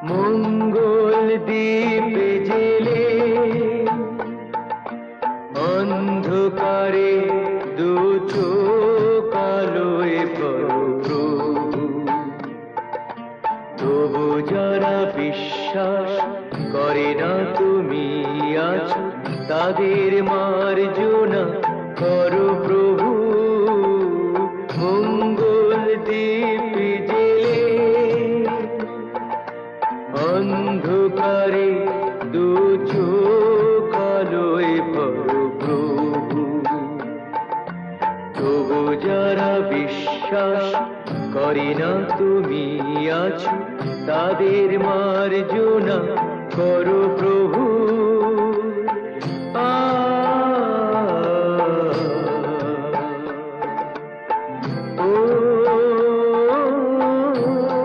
মঙ্গল দ্বীপে জেলে অন্ধকারে দু চোখ আলোয় প্রভু, তবু যারা বিশ্বাস করে না তুমি আছো, তাদের মার্জনা করো প্রভু। মঙ্গল দ্বীপে জেলে অন্ধকারে দু চোখ আলোয় ভরো প্রভু, তবু যারা বিশ্বাস করে না তুমি আছো, তাদের মার্জনা করো প্রভু।